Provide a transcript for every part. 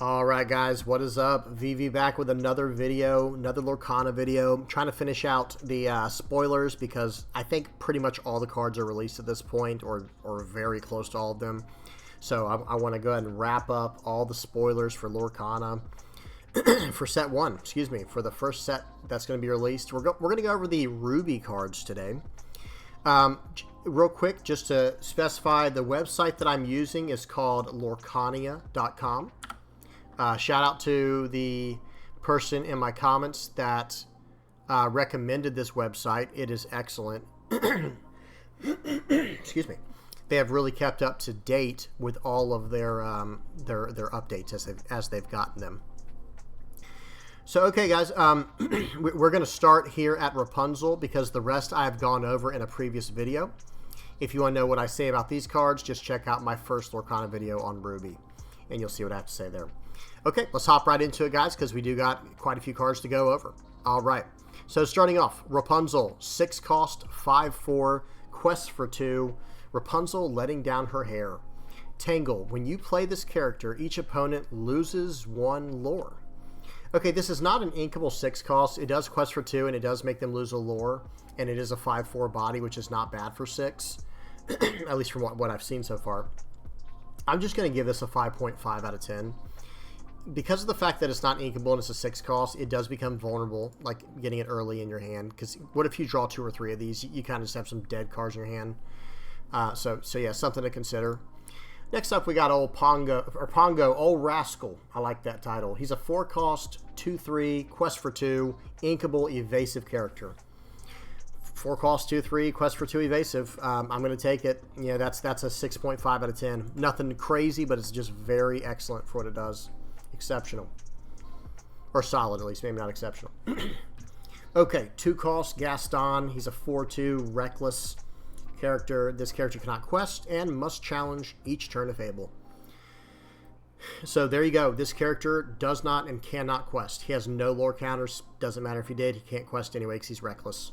Alright guys, what is up? VV back with another video, another Lorcana video. I'm trying to finish out the spoilers because I think pretty much all the cards are released at this point, or very close to all of them. So I want to go ahead and wrap up all the spoilers for Lorcana for set 1, excuse me, for the first set that's going to be released. We're going to go over the Ruby cards today. Real quick, just to specify, the website that I'm using is called Lorcania.com. Shout out to the person in my comments that recommended this website. It is excellent. Excuse me. They have really kept up to date with all of their updates as they've gotten them. So, okay, guys, we're going to start here at Rapunzel because the rest I have gone over in a previous video. If you want to know what I say about these cards, just check out my first Lorcana video on Ruby, and you'll see what I have to say there. Okay, let's hop right into it, guys, because we do got quite a few cards to go over. All right, so starting off, Rapunzel, 6 cost, 5/4, quest for 2, Rapunzel letting down her hair. Tangle, when you play this character, each opponent loses 1 lore. Okay, this is not an inkable 6 cost. It does quest for 2, and it does make them lose a lore, and it is a 5/4 body, which is not bad for 6, at least from what I've seen so far. I'm just going to give this a 5.5 out of 10. Because of the fact that it's not inkable and it's a 6 cost, it does become vulnerable, like getting it early in your hand. Because what if you draw 2 or 3 of these? You kind of just have some dead cards in your hand. So yeah, something to consider. Next up, we got old Pongo, Old Rascal. I like that title. He's a 4 cost, 2/3, quest for 2, inkable, evasive character. 4 cost, 2/3, quest for 2, evasive. I'm going to take it. Yeah, that's a 6.5 out of 10. Nothing crazy, but it's just very excellent for what it does. Exceptional. Or solid, at least. Maybe not exceptional. Okay, 2 cost, Gaston. He's a 4/2, reckless character. This character cannot quest and must challenge each turn if able. So there you go. This character does not and cannot quest. He has no lore counters. Doesn't matter if he did. He can't quest anyway because he's reckless.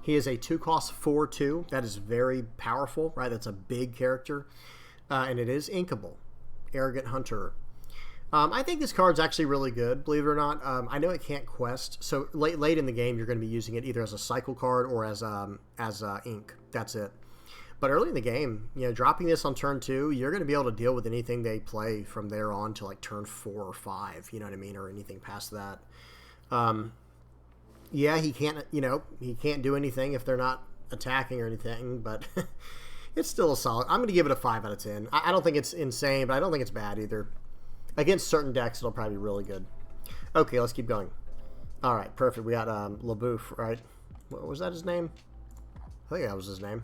He is a 2 cost, 4/2. That is very powerful, right? That's a big character. And it is inkable. Arrogant Hunter. I think this card's actually really good, believe it or not. I know it can't quest, so late in the game you're going to be using it either as a cycle card or as ink. That's it. But early in the game, you know, dropping this on turn 2, you're going to be able to deal with anything they play from there on to like turn 4 or 5. You know what I mean, or anything past that. Yeah, he can't. You know, he can't do anything if they're not attacking or anything, but. It's still a solid. I'm going to give it a 5 out of 10. I don't think it's insane, but I don't think it's bad either. Against certain decks, it'll probably be really good. Okay, let's keep going. All right, perfect. We got LaBouffe, right? What was that his name? I think that was his name.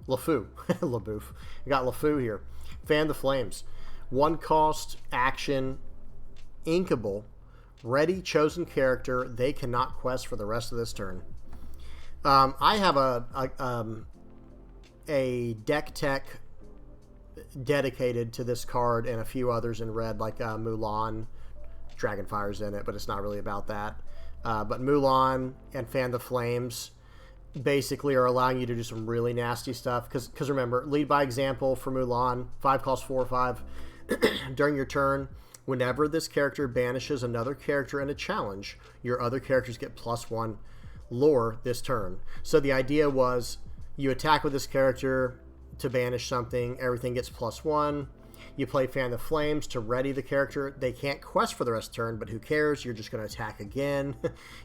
LaFou. LaBouffe. We got LaFou here. Fan the Flames. 1 cost, action, inkable, ready, chosen character. They cannot quest for the rest of this turn. I have a deck tech dedicated to this card and a few others in red, like Mulan. Dragonfire's in it, but it's not really about that. But Mulan and Fan the Flames basically are allowing you to do some really nasty stuff. Because remember, lead by example for Mulan, 5 cost, 4/5. During your turn, whenever this character banishes another character in a challenge, your other characters get +1 lore this turn. So the idea was you attack with this character to banish something, everything gets +1. You play Fan the Flames to ready the character. They can't quest for the rest of the turn, but who cares? You're just going to attack again.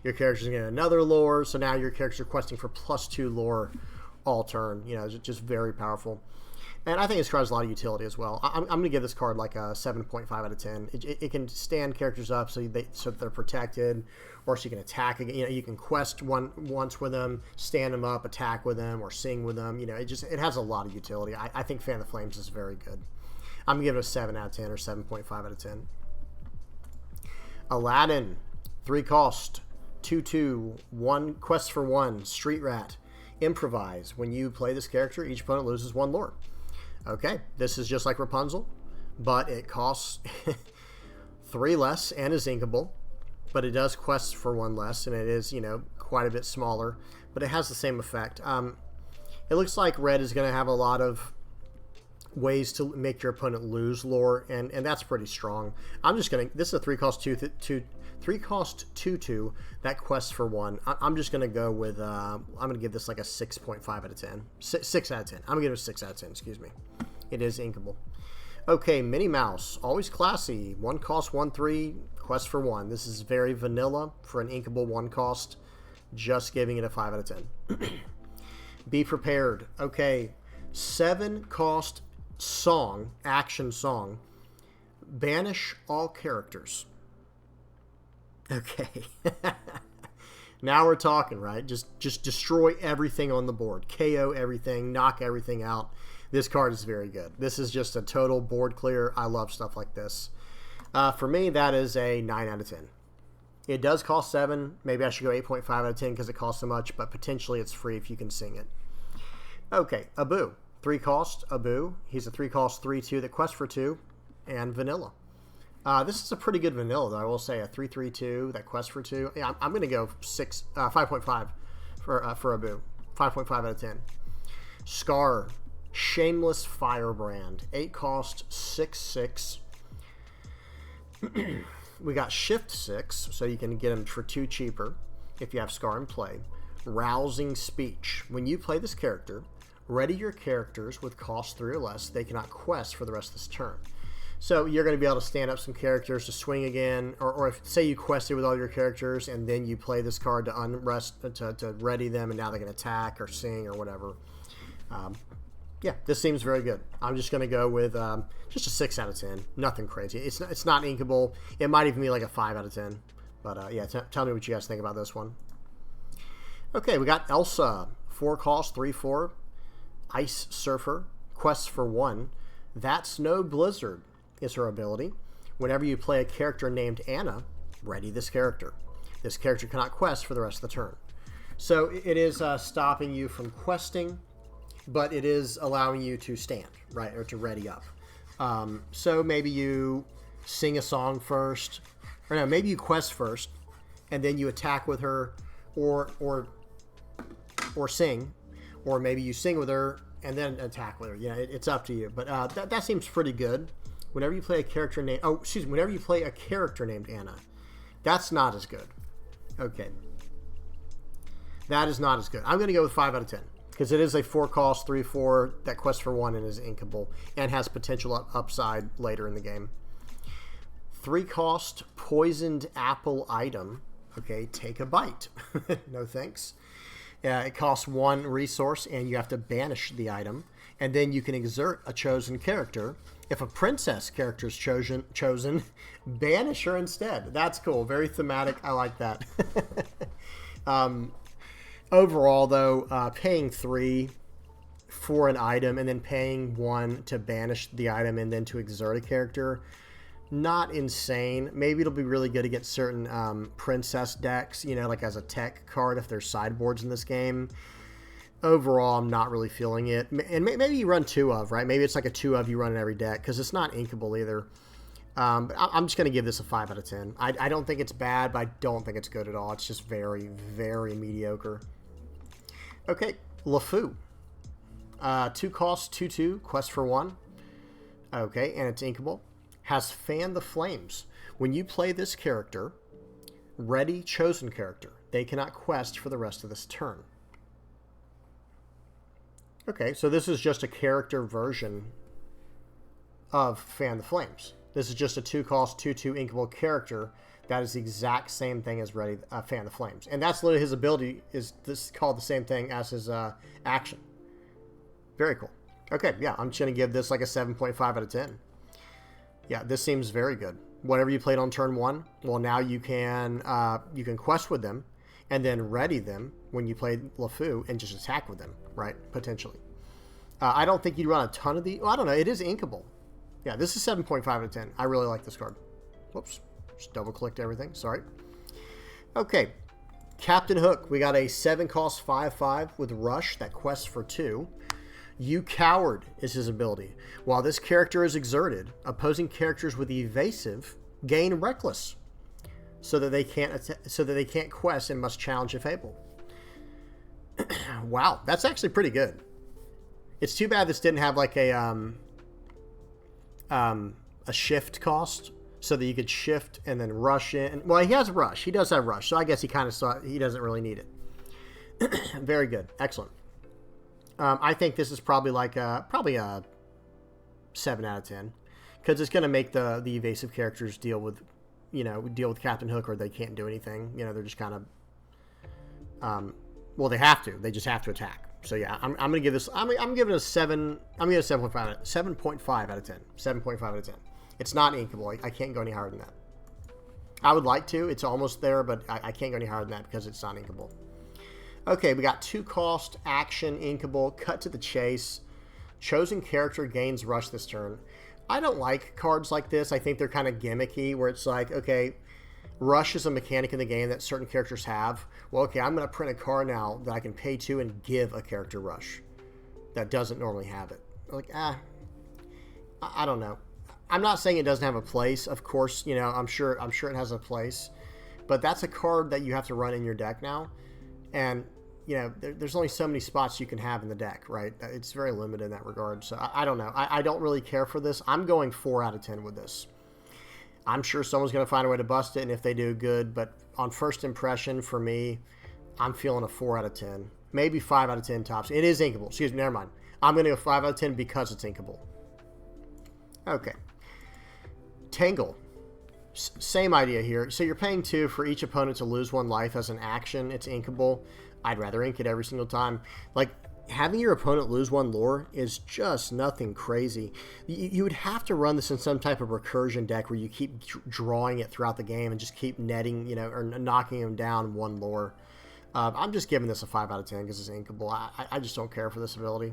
Your character's going to get another lore, so now your characters are questing for +2 lore all turn. You know, it's just very powerful. And I think this card has a lot of utility as well. I'm going to give this card like a 7.5 out of 10. It can stand characters up so that they're protected, or so you can attack again. You know, you can quest once with them, stand them up, attack with them, or sing with them. You know, it has a lot of utility. I think Fan the Flames is very good. I'm going to give it a 7 out of 10 or 7.5 out of 10. Aladdin, 3 cost, 2/2, 1 quest for 1, Street Rat, improvise. When you play this character, each opponent loses 1 lore. Okay, this is just like Rapunzel, but it costs 3 less and is inkable, but it does quest for 1 less, and it is, you know, quite a bit smaller, but it has the same effect. It looks like red is going to have a lot of ways to make your opponent lose lore, and that's pretty strong. I'm just gonna. This is a 3-cost 3-cost 2/2 that quests for 1. I'm just gonna go with. I'm gonna give this like a 6.5 out of 10. 6 out of 10. I'm gonna give it a 6 out of 10. Excuse me. It is inkable. Okay, Minnie Mouse, always classy. 1-cost 1/3 quest for 1. This is very vanilla for an inkable 1-cost. Just giving it a 5 out of 10. Be prepared. Okay, 7-cost song, action song. Banish all characters. Okay. Now we're talking, right? Just destroy everything on the board. KO everything, knock everything out. This card is very good. This is just a total board clear. I love stuff like this. For me, that is a 9 out of 10. It does cost 7. Maybe I should go 8.5 out of 10 because it costs so much, but potentially it's free if you can sing it. Okay, Abu. 3-cost Abu. He's a 3-cost 3/2 that quests for 2, and vanilla. This is a pretty good vanilla, though. I will say a 3/3/2 that quests for 2. Yeah, I'm going to go 5.5 for Abu. 5.5 out of 10. Scar. Shameless Firebrand. 8-cost 6/6. We got Shift 6, so you can get him for 2 cheaper if you have Scar in play. Rousing Speech. When you play this character, ready your characters with cost 3 or less. They cannot quest for the rest of this turn. So you're going to be able to stand up some characters to swing again, or if, say, you quested with all your characters and then you play this card to ready them, and now they can attack or sing or whatever. Yeah, this seems very good. I'm just going to go with just a 6 out of 10. Nothing crazy. It's not inkable. It might even be like a 5 out of 10. But yeah, tell me what you guys think about this one. Okay, we got Elsa. 4-cost 3/4. Ice Surfer. Quests for 1. That's No Blizzard is her ability. Whenever you play a character named Anna, ready this character. This character cannot quest for the rest of the turn. So it is stopping you from questing, but it is allowing you to stand, right, or to ready up. So maybe you sing a song first, or no, maybe you quest first, and then you attack with her, or sing, or maybe you sing with her and then attack with her. Yeah, it's up to you. But that seems pretty good. Whenever you play a character named whenever you play a character named Anna, that's not as good. Okay, that is not as good. I'm going to go with 5 out of 10. Because it is a 4-cost 3/4 that quests for 1 and is inkable and has potential upside later in the game. 3-cost Poisoned Apple item. Okay, take a bite. No thanks. It costs 1 resource and you have to banish the item. And then you can exert a chosen character. If a princess character is chosen, banish her instead. That's cool. Very thematic. I like that. Overall, though, paying 3 for an item and then paying 1 to banish the item and then to exert a character, not insane. Maybe it'll be really good against certain princess decks, you know, like as a tech card if there's sideboards in this game. Overall, I'm not really feeling it. And maybe you run 2 of, right? Maybe it's like a 2 of you run in every deck because it's not inkable either. But I'm just going to give this a 5 out of 10. I don't think it's bad, but I don't think it's good at all. It's just very, very mediocre. Okay, LeFou. 2-cost 2/2, quest for 1. Okay, and it's inkable. Has Fan the Flames. When you play this character, ready chosen character. They cannot quest for the rest of this turn. Okay, so this is just a character version of Fan the Flames. This is just a 2-cost 2/2 inkable character that is the exact same thing as Ready Fan the Flames. And that's literally his ability, is this called the same thing as his action. Very cool. Okay, yeah, I'm just going to give this like a 7.5 out of 10. Yeah, this seems very good. Whatever you played on turn 1, well, now you can quest with them and then ready them when you play LeFou and just attack with them, right? Potentially. I don't think you'd run a ton of the... Well, I don't know. It is inkable. Yeah, this is 7.5 out of 10. I really like this card. Whoops. Just double-clicked everything. Sorry. Okay. Captain Hook. We got a 7-cost 5/5 with Rush that quests for 2. You Coward is his ability. While this character is exerted, opposing characters with Evasive gain Reckless, so that they can't quest and must challenge if able. Wow, that's actually pretty good. It's too bad this didn't have like a a shift cost so that you could shift and then rush in. Well, he has rush. He does have rush, so I guess he kind of saw he doesn't really need it. Very good. Excellent. I think this is probably like a 7 out of 10 because it's going to make the evasive characters deal with Captain Hook, or they can't do anything. They're just kind of well, they have to. They just have to attack. So yeah, I'm going to give this. I'm giving it a 7. I'm giving it a 7.5 out of 10. 7.5 out of 10. It's not inkable. I can't go any higher than that. I would like to. It's almost there, but I can't go any higher than that because it's not inkable. Okay, we got 2 cost, action, inkable, cut to the chase. Chosen character gains rush this turn. I don't like cards like this. I think they're kind of gimmicky, where it's like, okay, rush is a mechanic in the game that certain characters have. Well, okay, I'm going to print a card now that I can pay to and give a character rush that doesn't normally have it. Like, I don't know. I'm not saying it doesn't have a place. Of course, I'm sure it has a place. But that's a card that you have to run in your deck now. And there's only so many spots you can have in the deck, right? It's very limited in that regard. So I don't know. I don't really care for this. I'm going 4 out of 10 with this. I'm sure someone's going to find a way to bust it, and if they do, good. But on first impression, for me, I'm feeling a 4 out of 10. Maybe 5 out of 10 tops. It is inkable. Excuse me, never mind. I'm going to go 5 out of 10 because it's inkable. Okay. Tangle. Same idea here. So you're paying 2 for each opponent to lose 1 life as an action. It's inkable. I'd rather ink it every single time. Like, having your opponent lose 1 lore is just nothing crazy. You would have to run this in some type of recursion deck where you keep drawing it throughout the game and just keep netting, or knocking them down 1 lore. I'm just giving this a 5 out of 10 because it's inkable. I just don't care for this ability.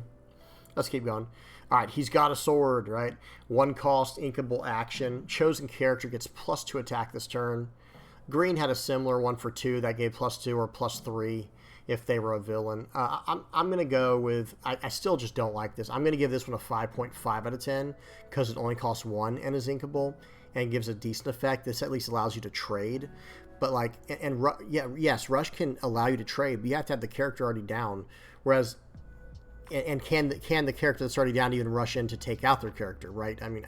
Let's keep going. All right, he's got a sword, right? 1 cost, inkable action. Chosen character gets +2 attack this turn. Green had a similar 1 for 2 that gave +2 or +3 if they were a villain. I'm going to go with... I still just don't like this. I'm going to give this one a 5.5 out of 10 because it only costs 1 and is inkable and gives a decent effect. This at least allows you to trade. But like... yes, Rush can allow you to trade, but you have to have the character already down. Whereas... And can the character that's already down even rush in to take out their character, right? I mean,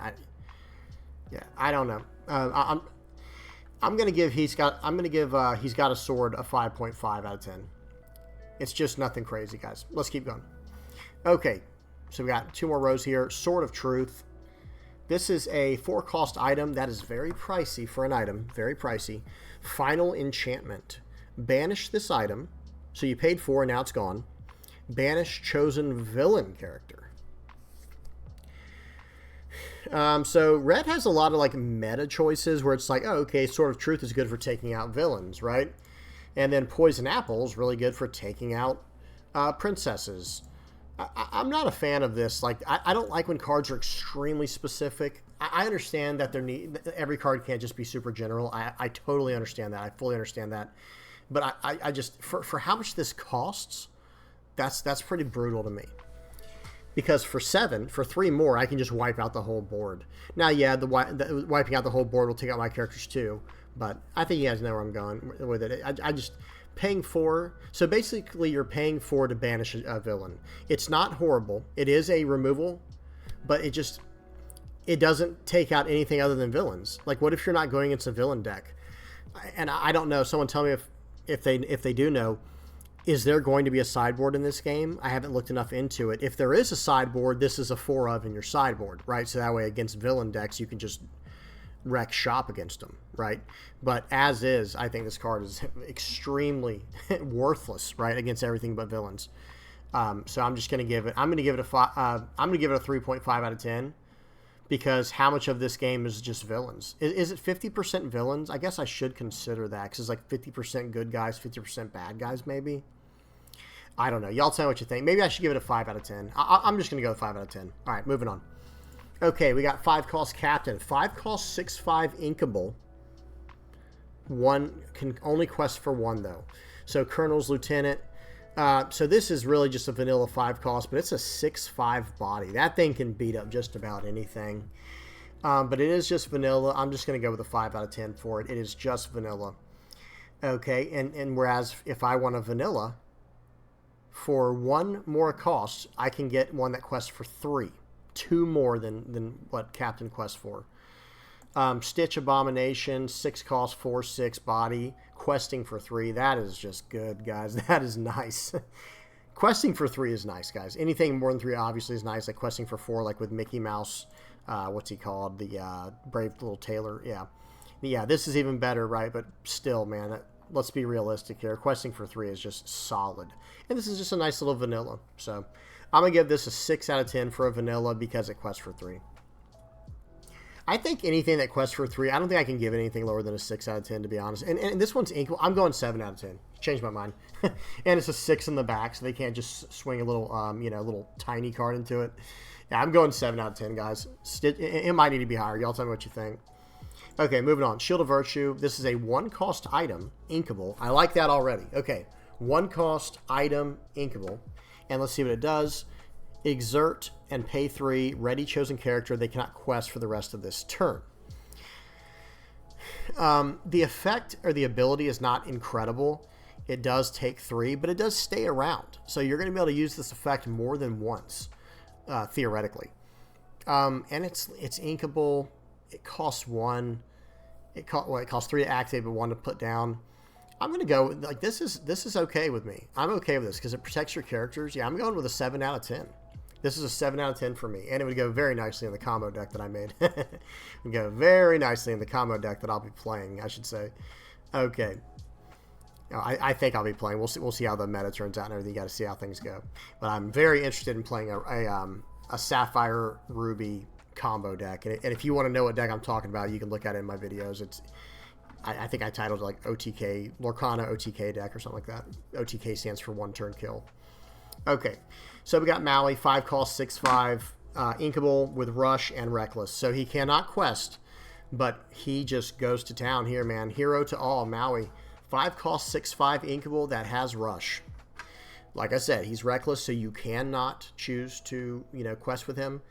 I don't know. I'm gonna give He's Got a Sword a 5.5 out of 10. It's just nothing crazy, guys. Let's keep going. Okay, so we got 2 more rows here. Sword of Truth. This is a 4-cost item that is very pricey for an item. Very pricey. Final Enchantment. Banish this item. So you paid 4, now it's gone. Banish chosen villain character. So red has a lot of like meta choices where it's like, oh, okay, Sword of Truth is good for taking out villains, right? And then Poison Apple is really good for taking out princesses. I'm not a fan of this. Like, I don't like when cards are extremely specific. I understand that every card can't just be super general. I totally understand that. I fully understand that. But I just for how much this costs. That's pretty brutal to me. Because for 3 more, I can just wipe out the whole board. Now, yeah, the wiping out the whole board will take out my characters too. But I think you guys know where I'm going with it. I just... Paying 4... So basically, you're paying 4 to banish a villain. It's not horrible. It is a removal. But it doesn't take out anything other than villains. Like, what if you're not going into a villain deck? And I don't know. Someone tell me if they do know... Is there going to be a sideboard in this game? I haven't looked enough into it. If there is a sideboard, this is a 4 of in your sideboard, right? So that way against villain decks, you can just wreck shop against them, right? But as is, I think this card is extremely worthless, right? Against everything but villains. So I'm just going to give it, I'm going to give it a 3.5 out of 10 because how much of this game is just villains? Is it 50% villains? I guess I should consider that because it's like 50% good guys, 50% bad guys maybe. I don't know. Y'all tell me what you think. Maybe I should give it a 5 out of 10. I'm just going to go 5 out of 10. All right, moving on. Okay, we got 5-cost Captain. 5-cost 6/5 inkable. 1 can only quest for 1, though. So Colonel's Lieutenant. So this is really just a vanilla 5-cost, but it's a 6/5 body. That thing can beat up just about anything. But it is just vanilla. I'm just going to go with a 5 out of 10 for it. It is just vanilla. Okay, and whereas if I want a vanilla... For 1 more cost, I can get one that quests for 3. 2 more than what Captain quests for. Stitch Abomination, 6 cost, 4/6 body, questing for 3. That is just good, guys. That is nice. Questing for 3 is nice, guys. Anything more than 3 obviously is nice. Like questing for 4, like with Mickey Mouse. What's he called? The Brave Little Tailor. Yeah, this is even better, right? But still, man, let's be realistic here. Questing for 3 is just solid. And this is just a nice little vanilla. So I'm going to give this a 6 out of 10 for a vanilla because it quests for 3. I think anything that quests for 3, I don't think I can give it anything lower than a 6 out of 10, to be honest. And this one's inkable. I'm going 7 out of 10. Changed my mind. And it's a 6 in the back, so they can't just swing a little, little tiny card into it. Yeah, I'm going 7 out of 10, guys. It might need to be higher. Y'all tell me what you think. Okay, moving on. Shield of Virtue. This is a 1-cost item, inkable. I like that already. Okay, 1-cost item, inkable. And let's see what it does. Exert and pay 3, ready chosen character. They cannot quest for the rest of this turn. The effect or the ability is not incredible. It does take 3, but it does stay around. So you're going to be able to use this effect more than once, theoretically. And it's inkable. It costs 1. It costs 3 to activate, but 1 to put down. I'm going to go, like, this is okay with me. I'm okay with this because it protects your characters. Yeah, I'm going with a 7 out of 10. This is a 7 out of 10 for me. And it would go very nicely in the combo deck that I made. It would go very nicely in the combo deck that I'll be playing, I should say. Okay. I think I'll be playing. We'll see how the meta turns out and everything. You got to see how things go. But I'm very interested in playing a Sapphire Ruby combo deck. And if you want to know what deck I'm talking about, you can look at it in my videos. I think I titled it like OTK, Lorcana OTK deck or something like that. OTK stands for 1 turn kill. Okay, so we got Maui, 5 cost, 6/5, inkable with Rush and Reckless. So he cannot quest, but he just goes to town here, man. Hero to all, Maui. 5 cost, 6/5, inkable that has Rush. Like I said, he's Reckless, so you cannot choose to, quest with him.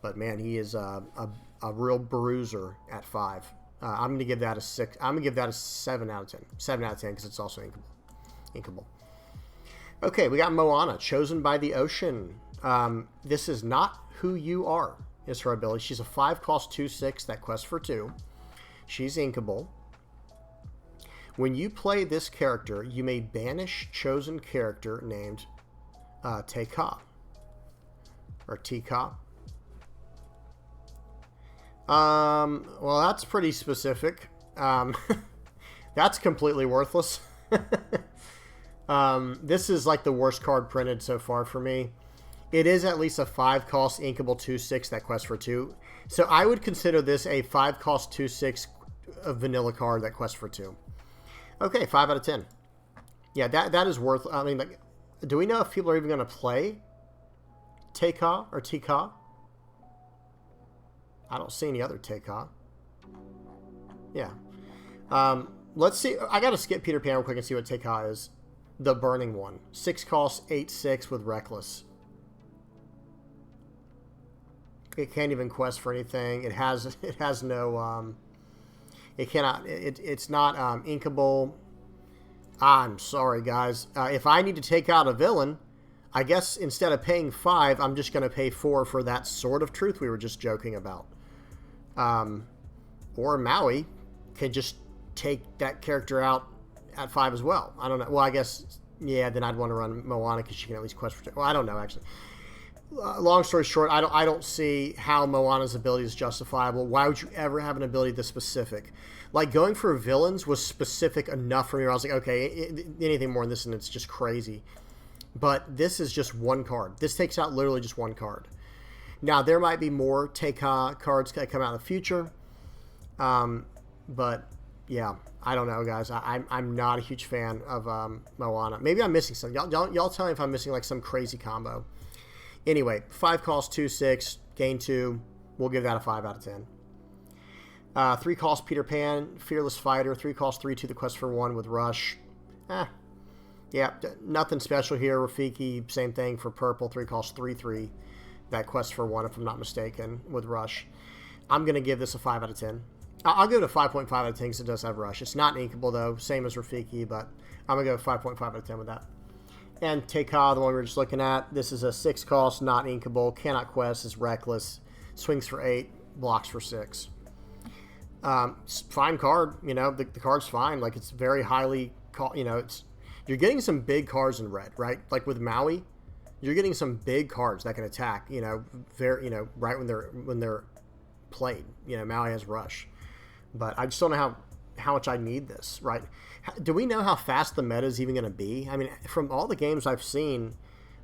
But man, he is a real bruiser at 5. I'm going to give that a 6. I'm going to give that a 7 out of 10. 7 out of 10 because it's also inkable. Okay, we got Moana, Chosen by the Ocean. This is not who you are, is her ability. She's a 5 cost 2/6 that quests for 2. She's inkable. When you play this character, you may banish chosen character named Teka. Or Tika. Well, that's pretty specific. That's completely worthless. This is like the worst card printed so far for me. It is at least a 5 cost inkable 2/6 that quests for 2. So I would consider this a 5 cost 2/6 vanilla card that quests for 2. Okay, 5 out of 10. Yeah, that is worth. I mean, like, do we know if people are even going to play Teka or Tika? I don't see any other Teka. Yeah. Let's see. I got to skip Peter Pan real quick and see what Teka is. The burning one. 6 costs, 8/6 with Reckless. It can't even quest for anything. It has no it cannot it's not inkable. I'm sorry, guys. If I need to take out a villain, I guess instead of paying 5, I'm just going to pay 4 for that Sword of Truth we were just joking about. Or Maui can just take that character out at 5 as well. I don't know. Well, I guess, yeah, then I'd want to run Moana because she can at least quest for 2. Well, I don't know, actually. Long story short, I don't see how Moana's ability is justifiable. Why would you ever have an ability this specific? Like, going for villains was specific enough for me where I was like, okay, anything more than this and it's just crazy. But this is just 1 card. This takes out literally just 1 card. Now, there might be more Teka cards that come out in the future. But, yeah, I don't know, guys. I'm not a huge fan of Moana. Maybe I'm missing some. Y'all tell me if I'm missing, like, some crazy combo. Anyway, 5 cost, 2/6, gain 2. We'll give that a 5 out of 10. 3 cost Peter Pan, Fearless Fighter. 3 cost 3/2 the quest for 1 with Rush. Yeah, nothing special here. Rafiki, same thing for purple. 3 cost 3/3 that quest for 1, if I'm not mistaken, with Rush. I'm going to give this a 5 out of 10. I'll give it a 5.5 out of 10 because it does have Rush. It's not inkable, though, same as Rafiki, but I'm going to go 5.5 out of 10 with that. And Teika, the one we were just looking at, this is a 6 cost, not inkable, cannot quest, is reckless, swings for 8, blocks for 6. Fine card, you know, the card's fine. Like, it's very highly, you know, you're getting some big cards in red, right? Like with Maui, you're getting some big cards that can attack, you know, right when they're played. You know, Maui has rush. But I just don't know how much I need this, right? Do we know how fast the meta is even going to be? I mean, from all the games I've seen,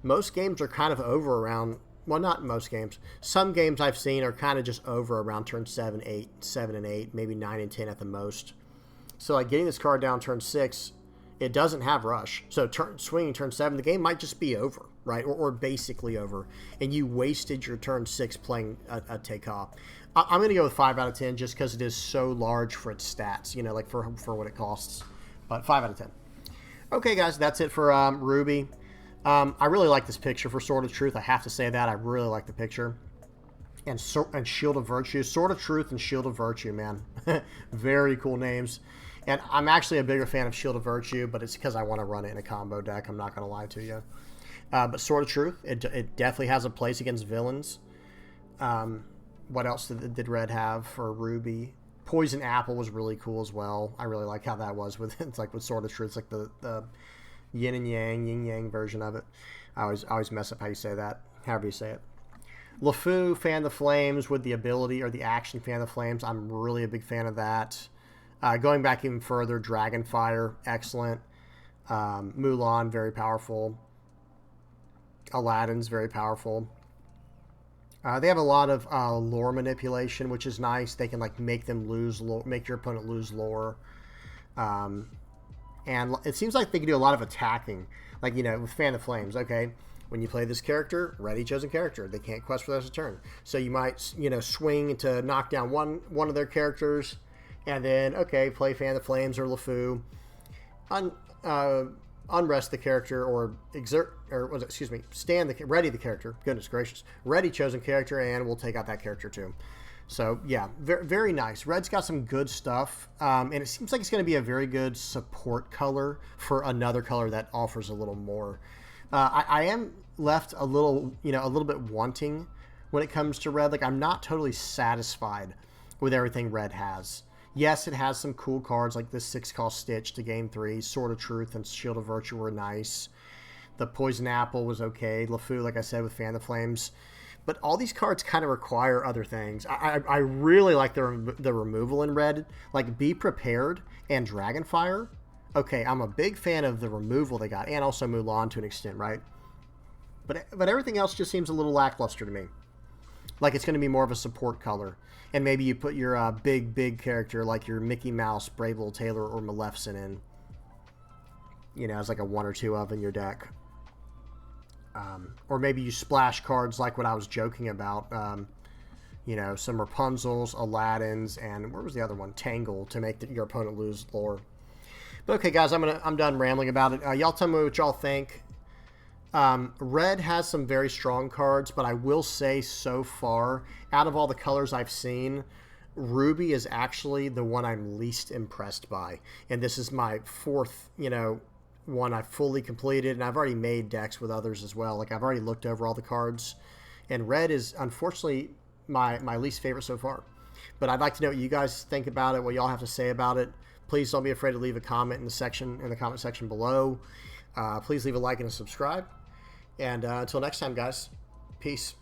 most games are kind of over around, well, not most games. Some games I've seen are kind of just over around turn 7 and 8, maybe 9 and 10 at the most. So, like, getting this card down turn 6, it doesn't have rush. So, swinging turn 7, the game might just be over, right? Or basically over. And you wasted your turn 6 playing a takeoff. I'm going to go with 5 out of 10 just because it is so large for its stats, you know, like for what it costs. But 5 out of 10. Okay, guys, that's it for Ruby. I really like this picture for Sword of Truth. I have to say that. I really like the picture. And Shield of Virtue. Sword of Truth and Shield of Virtue, man. Very cool names. And I'm actually a bigger fan of Shield of Virtue, but it's because I want to run it in a combo deck. I'm not going to lie to you. But Sword of Truth, it definitely has a place against villains. What else did Red have for Ruby? Poison Apple was really cool as well. I really like how that was with it's like with Sword of Truth. It's like the yin and yang, yin yang version of it. I always mess up how you say that, however you say it. LeFou, Fan the Flames with the ability or the action Fan the Flames. I'm really a big fan of that. Going back even further, Dragonfire, excellent. Mulan, very powerful. Aladdin's very powerful. They have a lot of lore manipulation, which is nice. They can like make them lose lore, make your opponent lose lore. And it seems like they can do a lot of attacking. Like, you know, with Fan the Flames, okay, when you play this character, ready chosen character, they can't quest for that as a turn. So you might, you know, swing to knock down one of their characters, and then, okay, play Fan the Flames or LeFou. Unrest the character or ready the character. Goodness gracious. Ready chosen character, and we'll take out that character too. So, yeah, very, very nice. Red's got some good stuff, and it seems like it's going to be a very good support color for another color that offers a little more. I am left a little bit wanting when it comes to Red. Like, I'm not totally satisfied with everything Red has. Yes, it has some cool cards like this 6-cost Stitch to game 3. Sword of Truth and Shield of Virtue were nice. The Poison Apple was okay. LeFou, like I said, with Fan the Flames. But all these cards kind of require other things. I really like the removal in Red. Like, Be Prepared and Dragonfire. Okay, I'm a big fan of the removal they got. And also Mulan to an extent, right? But everything else just seems a little lackluster to me. Like, it's going to be more of a support color. And maybe you put your big character like your Mickey Mouse, Brave Little Tailor, or Maleficent in. You know, as like a 1 or 2 of in your deck. Or maybe you splash cards like what I was joking about. You know, some Rapunzels, Aladdins, and where was the other one? Tangle, to make your opponent lose lore. But okay, guys, I'm done rambling about it. Y'all tell me what y'all think. Red has some very strong cards, but I will say so far, out of all the colors I've seen, Ruby is actually the one I'm least impressed by. And this is my 4th, you know, one I've fully completed, and I've already made decks with others as well. Like, I've already looked over all the cards, and Red is, unfortunately, my least favorite so far. But I'd like to know what you guys think about it, what y'all have to say about it. Please don't be afraid to leave a comment in the comment section below. Please leave a like and a subscribe. And until next time, guys, peace.